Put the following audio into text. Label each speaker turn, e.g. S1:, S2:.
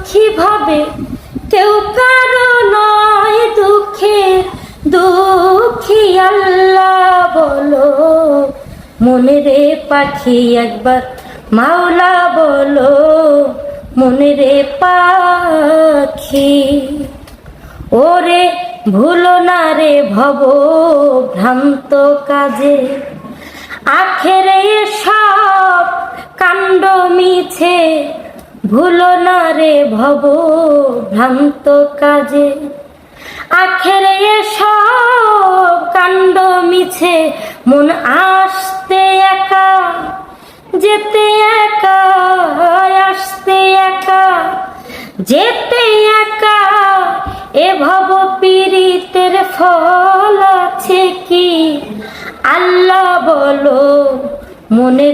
S1: দুঃখী ভাবে কেউ কারো নয় দুঃখের দুঃখী আল্লাহ বলো মনে রে পাখি একবার মাওলা বলো মনে রে পাখি। ওরে ভুলো না রে ভব ভ্রান্ত কাজে আখেরে সব কাণ্ড মিছে ভুলো না রে ভব ভ্রান্ত কাজে আখেরে সব কাণ্ড মিছে মন আসতে একা যেতে একা আসতে একা যেতে একা এ ভব পীড়িতের ফল আছে কি আল্লাহ বলো মনে